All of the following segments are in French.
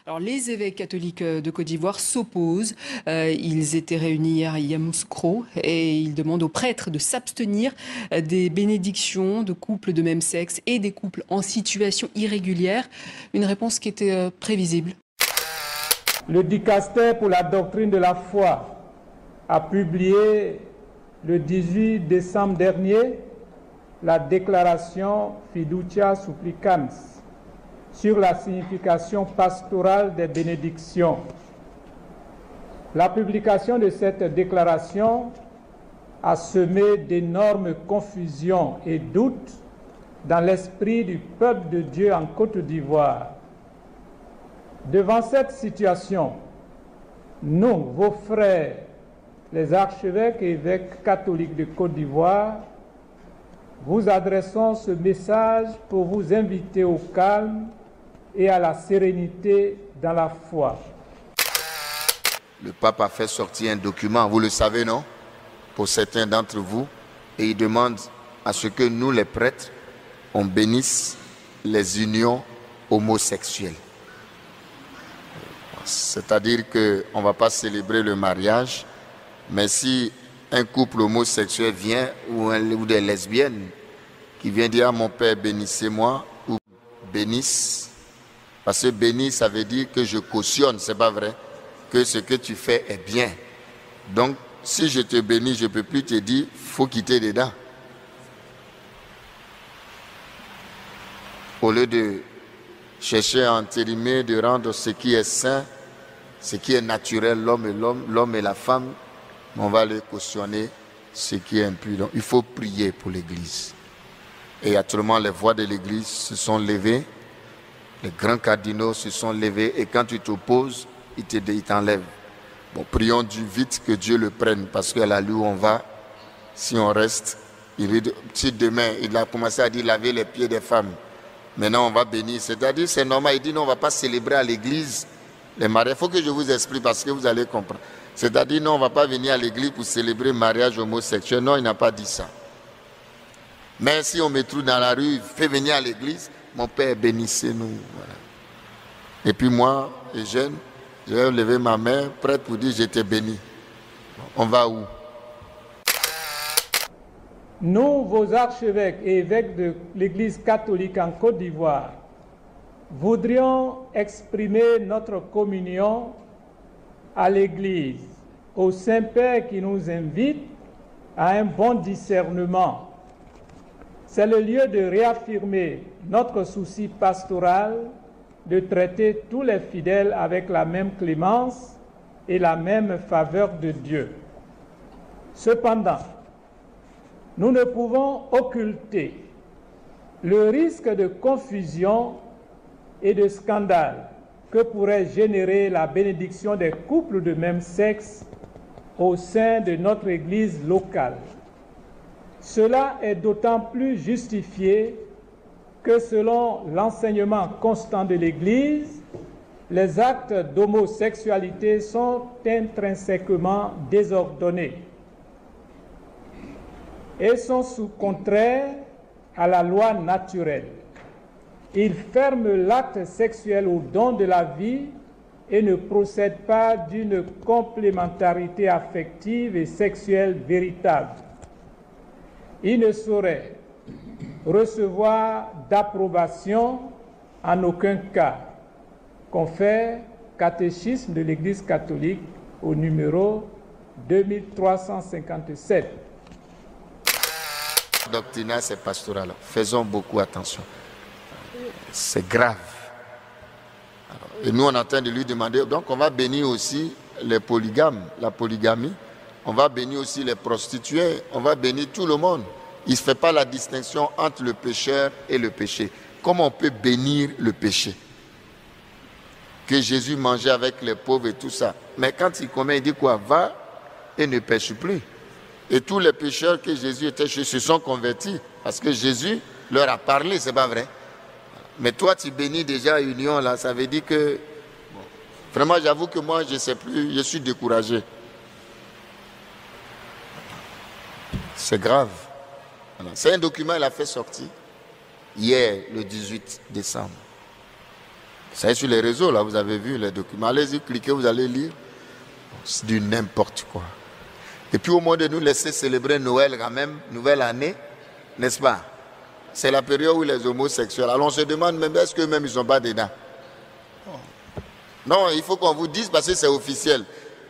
Alors, les évêques catholiques de Côte d'Ivoire s'opposent. Ils étaient réunis hier à Yamoussoukro et ils demandent aux prêtres de s'abstenir des bénédictions de couples de même sexe et des couples en situation irrégulière. Une réponse qui était prévisible. Le dicaster pour la doctrine de la foi a publié le 18 décembre dernier la déclaration Fiducia Supplicans sur la signification pastorale des bénédictions. La publication de cette déclaration a semé d'énormes confusions et doutes dans l'esprit du peuple de Dieu en Côte d'Ivoire. Devant cette situation, nous, vos frères, les archevêques et évêques catholiques de Côte d'Ivoire, vous adressons ce message pour vous inviter au calme et à la sérénité dans la foi. Le pape a fait sortir un document, vous le savez, non? Pour certains d'entre vous, et il demande à ce que nous, les prêtres, on bénisse les unions homosexuelles. C'est-à-dire qu'on ne va pas célébrer le mariage, mais si un couple homosexuel vient, ou des lesbiennes, qui viennent dire à mon père, bénissez-moi, ou bénisse, parce que bénir, ça veut dire que je cautionne, c'est pas vrai, que ce que tu fais est bien. Donc, si je te bénis, je ne peux plus te dire, il faut quitter dedans. Au lieu de chercher à entérimer, de rendre ce qui est sain, ce qui est naturel, l'homme et la femme, on va les cautionner ce qui est impur. Donc, il faut prier pour l'Église. Et actuellement, les voix de l'Église se sont levées, les grands cardinaux se sont levés, et quand tu t'opposes, ils t'enlèvent. Bon, prions Dieu vite que Dieu le prenne, parce qu'à la où on va, si on reste, si demain, il a commencé à dire laver les pieds des femmes, maintenant on va bénir, c'est-à-dire c'est normal, il dit non, on ne va pas célébrer à l'église les mariages. Il faut que je vous explique parce que vous allez comprendre. C'est-à-dire non, on ne va pas venir à l'église pour célébrer le mariage homosexuel. Non, il n'a pas dit ça. Mais si on me trouve dans la rue, fait venir à l'église, mon père bénissez-nous. Voilà. Et puis moi, les jeunes, je vais lever ma main, prête pour dire je t'ai béni. On va où? Nous, vos archevêques et évêques de l'Église catholique en Côte d'Ivoire, voudrions exprimer notre communion à l'Église, au Saint-Père qui nous invite à un bon discernement. C'est le lieu de réaffirmer notre souci pastoral de traiter tous les fidèles avec la même clémence et la même faveur de Dieu. Cependant, nous ne pouvons occulter le risque de confusion et de scandale que pourrait générer la bénédiction des couples de même sexe au sein de notre Église locale. Cela est d'autant plus justifié que selon l'enseignement constant de l'Église, les actes d'homosexualité sont intrinsèquement désordonnés et sont contraires à la loi naturelle. Ils ferment l'acte sexuel au don de la vie et ne procèdent pas d'une complémentarité affective et sexuelle véritable. Ils ne sauraient recevoir d'approbation en aucun cas. Confère Catéchisme de l'Église catholique au numéro 2357. Doctrinal, c'est pastoral. Faisons beaucoup attention. C'est grave. Et nous, on est en train de lui demander, donc on va bénir aussi les polygames, la polygamie. On va bénir aussi les prostituées. On va bénir tout le monde. Il ne se fait pas la distinction entre le pécheur et le péché. Comment on peut bénir le péché? Que Jésus mangeait avec les pauvres et tout ça. Mais quand il commet, il dit quoi? Va et ne pêche plus. Et tous les pécheurs que Jésus était chez se sont convertis. Parce que Jésus leur a parlé, c'est pas vrai. Mais toi, tu bénis déjà union, là, ça veut dire que... Bon, vraiment, j'avoue que moi, je ne sais plus, je suis découragé. C'est grave. Voilà. C'est un document qu'il a fait sortir hier, le 18 décembre. C'est sur les réseaux, là, vous avez vu les documents. Allez-y, cliquez, vous allez lire. C'est du n'importe quoi. Et puis au moins de nous laisser célébrer Noël quand même, nouvelle année, n'est-ce pas? C'est la période où les homosexuels, alors on se demande même, est-ce qu'eux-mêmes ils ne sont pas dedans? Non, il faut qu'on vous dise parce que c'est officiel.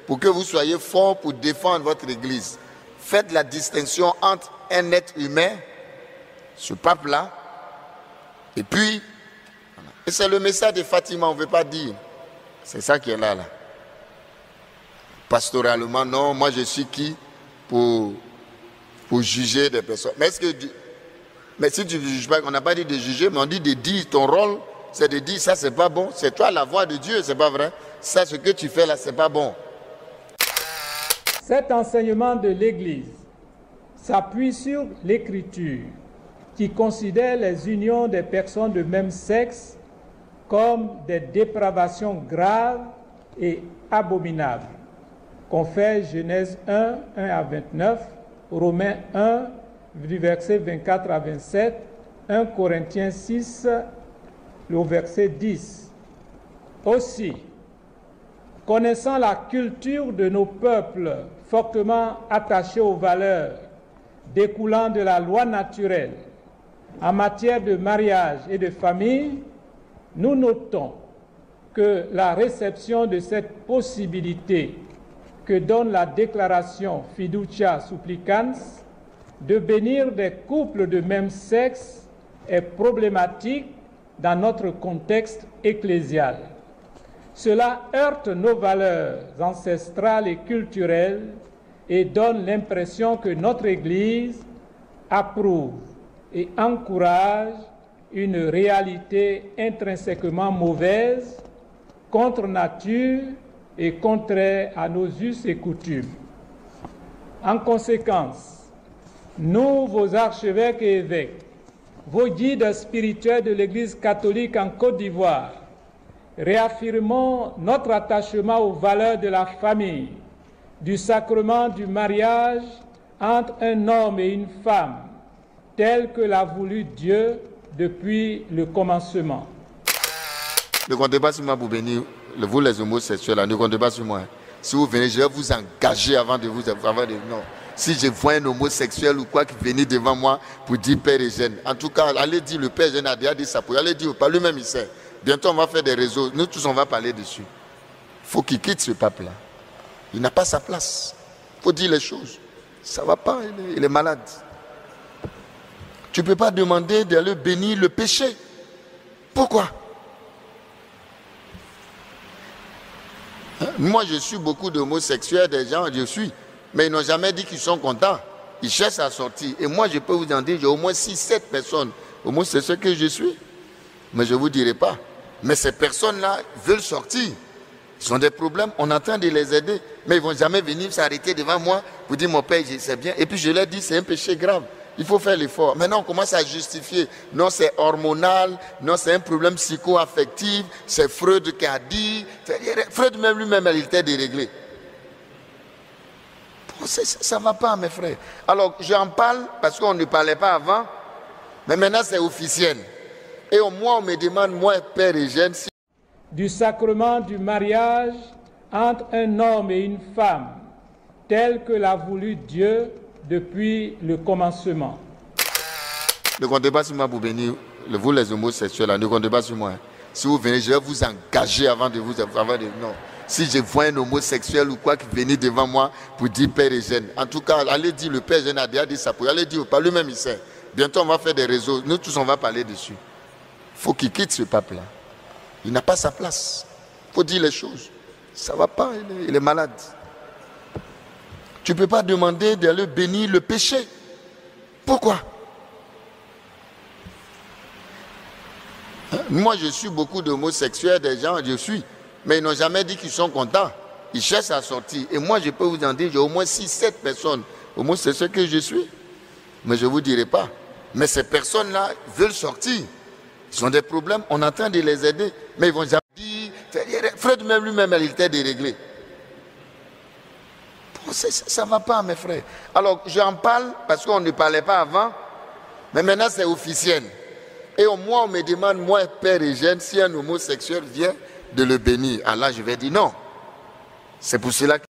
Pour que vous soyez forts pour défendre votre église. Faites la distinction entre un être humain, ce pape-là, et puis, et c'est le message de Fatima, on ne veut pas dire. C'est ça qui est là. Pastoralement, non, moi je suis qui pour juger des personnes. Mais, mais si tu ne juges pas, on n'a pas dit de juger, mais on dit de dire, ton rôle, c'est de dire ça c'est pas bon. C'est toi la voix de Dieu, c'est pas vrai. Ça, ce que tu fais là, c'est pas bon. Cet enseignement de l'Église s'appuie sur l'Écriture qui considère les unions des personnes de même sexe comme des dépravations graves et abominables. Confère Genèse 1, 1 à 29, Romains 1, du verset 24 à 27, 1 Corinthiens 6, le verset 10. Aussi, connaissant la culture de nos peuples fortement attachés aux valeurs découlant de la loi naturelle en matière de mariage et de famille, nous notons que la réception de cette possibilité que donne la déclaration Fiducia Supplicans de bénir des couples de même sexe est problématique dans notre contexte ecclésial. Cela heurte nos valeurs ancestrales et culturelles et donne l'impression que notre Église approuve et encourage une réalité intrinsèquement mauvaise, contre nature et contraire à nos us et coutumes. En conséquence, nous, vos archevêques et évêques, vos guides spirituels de l'Église catholique en Côte d'Ivoire, réaffirmons notre attachement aux valeurs de la famille, du sacrement du mariage entre un homme et une femme, tel que l'a voulu Dieu depuis le commencement. Ne comptez pas sur moi pour bénir, vous les homosexuels, ne comptez pas sur moi. Si vous venez, je vais vous engager avant de vous... non. Si je vois un homosexuel ou quoi qui venir devant moi pour dire Père Eugène, en tout cas, allez dire, le Père Eugène a déjà dit ça, allez dire, par lui-même il sait. Bientôt on va faire des réseaux, nous tous on va parler dessus. Il faut qu'il quitte ce pape-là. Il n'a pas sa place. Il faut dire les choses. Ça ne va pas, il est malade. Tu ne peux pas demander d'aller bénir le péché. Pourquoi? Moi, je suis beaucoup d'homosexuels, des gens, je suis. Mais ils n'ont jamais dit qu'ils sont contents. Ils cherchent à sortir. Et moi, je peux vous en dire, j'ai au moins 6-7 personnes homosexuelles que je suis. Mais je ne vous dirai pas. Mais ces personnes-là veulent sortir. Ils ont des problèmes, on est en train de les aider. Mais ils ne vont jamais venir s'arrêter devant moi pour dire, mon père, c'est bien. Et puis je leur dis, c'est un péché grave. Il faut faire l'effort. Maintenant, on commence à justifier. Non, c'est hormonal. Non, c'est un problème psycho-affectif. C'est Freud qui a dit. Freud même lui-même, il était déréglé. Ça ne va pas, mes frères. Alors, j'en parle parce qu'on ne parlait pas avant. Mais maintenant, c'est officiel. Et au moins, on me demande, moi, Père Eugène, si... Du sacrement du mariage entre un homme et une femme, tel que l'a voulu Dieu depuis le commencement. Ne comptez pas sur moi pour bénir, vous les homosexuels, ne comptez pas sur moi. Si vous venez, je vais vous engager avant de vous... non. Si je vois un homosexuel ou quoi qui venir devant moi pour dire Père Eugène, en tout cas, allez dire, le Père Eugène a déjà dit ça, allez dire, par lui-même il sait. Bientôt on va faire des réseaux, nous tous on va parler dessus. Il faut qu'il quitte ce pape-là. Il n'a pas sa place. Il faut dire les choses. Ça ne va pas, il est malade. Tu ne peux pas demander d'aller bénir le péché. Pourquoi? Moi, je suis beaucoup d'homosexuels, des gens, je suis. Mais ils n'ont jamais dit qu'ils sont contents. Ils cherchent à sortir. Et moi, je peux vous en dire, j'ai au moins 6-7 personnes homosexuelles que je suis. Mais je ne vous dirai pas. Mais ces personnes-là veulent sortir. Ils ont des problèmes, on est en train de les aider. Mais ils vont jamais dire... Freud même lui-même, il était déréglé. Ça ne va pas, mes frères. Alors, j'en parle parce qu'on ne parlait pas avant. Mais maintenant, c'est officiel. Et au moins, on me demande, moi, Père Eugène, si un homosexuel vient de le bénir. Alors là, je vais dire non. C'est pour cela que